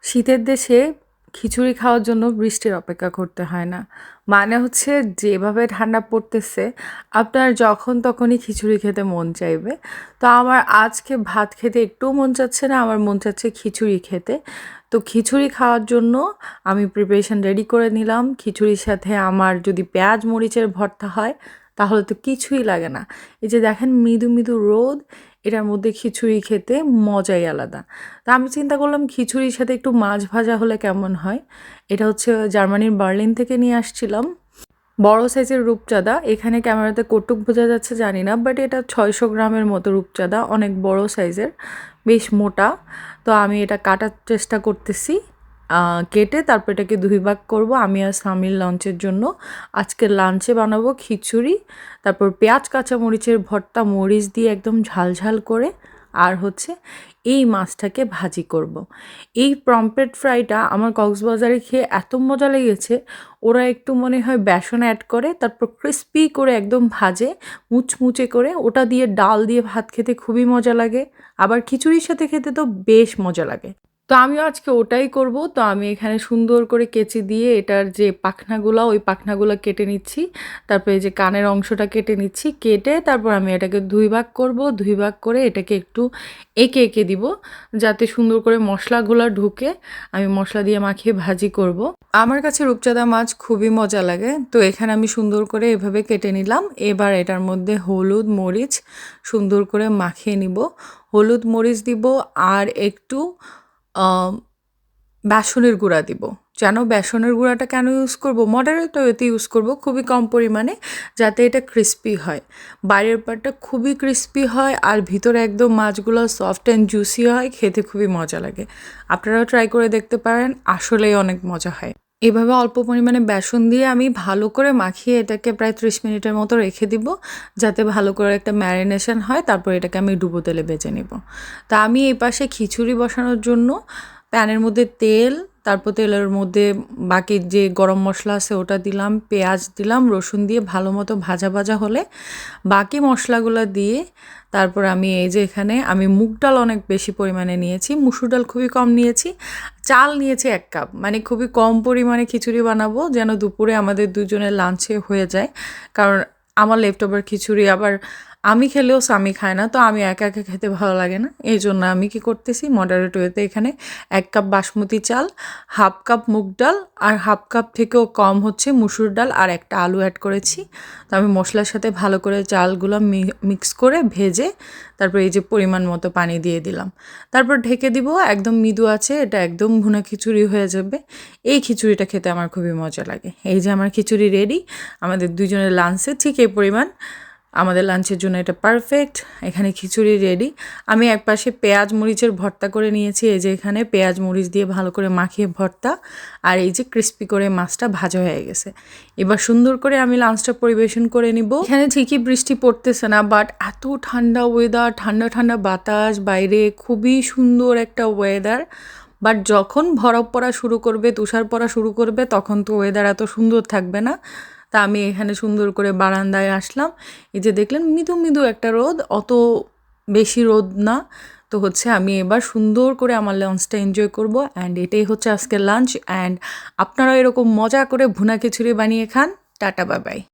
শীতের দেশে খিচুড়ি খাওয়ার জন্য বৃষ্টির অপেক্ষা করতে হয় না। মানে হচ্ছে যেভাবে ঠান্ডা পড়তেছে, আপনার যখন তখনই খিচুড়ি খেতে মন চাইবে। তো আমার আজকে ভাত খেতে একটুও মন চাচ্ছে না, আমার মন চাচ্ছে খিচুড়ি খেতে। তো খিচুড়ি খাওয়ার জন্য আমি প্রিপারেশন রেডি করে নিলাম। খিচুড়ির সাথে আমার যদি পেঁয়াজ মরিচের ভর্তা হয়, তাহলে তো কিছুই লাগে না। এই যে দেখেন মৃদু মৃদু রোদ, এটার মধ্যে খিচুড়ি খেতে মজাই আলাদা। তা আমি চিন্তা করলাম খিচুড়ির সাথে একটু মাছ ভাজা হলে কেমন হয়। এটা হচ্ছে জার্মানির বার্লিন থেকে নিয়ে আসছিলাম বড় সাইজের রূপচাঁদা। এখানে ক্যামেরাতে কটুক বোঝা যাচ্ছে জানি না, বাট এটা 600 গ্রামের মতো রূপচাঁদা, অনেক বড় সাইজের, বেশ মোটা। তো আমি এটা কাটার চেষ্টা করতেছি, কেটে তারপর এটাকে 2 ভাগ করব। আমি আর সামির লাঞ্চের জন্য আজকে লাঞ্চে বানাবো খিচুড়ি, তারপর পেঁয়াজ কাঁচামরিচের ভর্তা, মরিচ দিয়ে একদম ঝাল ঝাল করে, আর হচ্ছে এই মাছটাকে ভাজি করব। এই পমফ্রেট ফ্রাইটা আমার কক্সবাজারে খেয়ে এত মজা লেগেছে। ওরা একটু মনে হয় বেসন অ্যাড করে, তারপর ক্রিস্পি করে একদম ভাজে, মুচমুচে করে। ওটা দিয়ে ডাল দিয়ে ভাত খেতে খুবই মজা লাগে, আবার খিচুড়ির সাথে খেতে তো বেশ মজা লাগে। তো আমিও আজকে ওটাই করব। তো আমি এখানে সুন্দর করে কেচি দিয়ে এটার যে পাখনাগুলো, ওই পাখনাগুলো কেটে নিচ্ছি। তারপরে এই যে কানের অংশটা কেটে নিচ্ছি, কেটে তারপর আমি এটাকে 2 ভাগ করব। 2 ভাগ করে এটাকে একটু এঁকে এঁকে দিব, যাতে সুন্দর করে মশলাগুলো ঢুকে। আমি মশলা দিয়ে মাখিয়ে ভাজি করব। আমার কাছে রূপচাঁদা মাছ খুবই মজা লাগে। তো এখানে আমি সুন্দর করে এভাবে কেটে নিলাম। এবার এটার মধ্যে হলুদ মরিচ সুন্দর করে মাখিয়ে নিব। হলুদ মরিচ দিব, আর একটু বেসনের গুঁড়া দিব। যেন বেসনের গুঁড়াটা কেন ইউজ করব, মডারেট ওয়েতে ইউজ করব, খুবই কম পরিমাণে, যাতে এটা ক্রিস্পি হয়। বাইরের পার্টটা খুবই ক্রিস্পি হয়, আর ভিতরে একদম মাছগুলো সফট অ্যান্ড জুসি হয়, খেতে খুবই মজা লাগে। আপনারাও ট্রাই করে দেখতে পারেন, আসলেই অনেক মজা হয়। এভাবে অল্প পরিমাণে বেসন দিয়ে আমি ভালো করে মাখিয়ে এটাকে প্রায় 30 মিনিটের মতো রেখে দিব, যাতে ভালো করে একটা ম্যারিনেশন হয়। তারপর এটাকে আমি ডুবো তেলে ভেজে নেব। তা আমি এই পাশে খিচুড়ি বসানোর জন্য প্যানের মধ্যে তেল, তারপর তেলের মধ্যে বাকি যে গরম মশলা আছে ওটা দিলাম, পেঁয়াজ দিলাম, রসুন দিয়ে ভালো মতো ভাজা ভাজা হলে বাকি মশলাগুলো দিয়ে তারপর আমি এই যে এখানে আমি মুগ ডাল অনেক বেশি পরিমাণে নিয়েছি, মুসুর ডাল খুবই কম নিয়েছি, চাল নিয়েছি 1 কাপ। মানে খুবই কম পরিমাণে খিচুড়ি বানাবো, যেন দুপুরে আমাদের দুজনের লাঞ্চে হয়ে যায়। কারণ আমার লেফট ওভার খিচুড়ি আবার আমি খেলেও স্বামী খায় না, তো আমি একা একা খেতে ভালো লাগে না। এই জন্য আমি কি করতেছি, মডারেট ওয়েতে এখানে 1 কাপ বাসমতি চাল, 1/2 কাপ মুগ ডাল, আর 1/2 কাপ থেকেও কম হচ্ছে মুসুর ডাল, আর একটা আলু অ্যাড করেছি। তো আমি মশলার সাথে ভালো করে চালগুলো মিক্স করে ভেজে তারপর এই যে পরিমাণ মতো পানি দিয়ে দিলাম। তারপর ঢেকে দিব, একদম মৃদু আছে, এটা একদম ভুনা খিচুড়ি হয়ে যাবে। এই খিচুড়িটা খেতে আমার খুবই মজা লাগে। এই যে আমার খিচুড়ি রেডি, আমাদের দুজনের লাঞ্চে ঠিক এই পরিমাণ, আমাদের লাঞ্চের জন্য এটা পারফেক্ট। এখানে খিচুড়ি রেডি। আমি একপাশে পেঁয়াজ মরিচের ভর্তা করে নিয়েছি, এই যে এখানে পেঁয়াজ মরিচ দিয়ে ভালো করে মাখিয়ে ভর্তা, আর এই যে ক্রিস্পি করে মাছটা ভাজা হয়ে গেছে। এবার সুন্দর করে আমি লাঞ্চটা পরিবেশন করে নিব। এখানে ঠিকই বৃষ্টি পড়তেছে না, বাট এত ঠান্ডা ওয়েদার, ঠান্ডা ঠান্ডা বাতাস বাইরে, খুবই সুন্দর একটা ওয়েদার। বাট যখন বরফ পড়া শুরু করবে, তুষার পড়া শুরু করবে, তখন তো ওয়েদার এত সুন্দর থাকবে না। তা আমি এখানে সুন্দর করে বারান্দায় আসলাম। এই যে দেখলেন মৃদু মৃদু একটা রোদ, অত বেশি রোদ না। তো হচ্ছে আমি এবার সুন্দর করে আমার লাঞ্চটা এনজয় করব। অ্যান্ড এটাই হচ্ছে আজকের লাঞ্চ। অ্যান্ড আপনারা এরকম মজা করে ভুনা খিচুড়ি বানিয়ে খান। Tata, bye bye.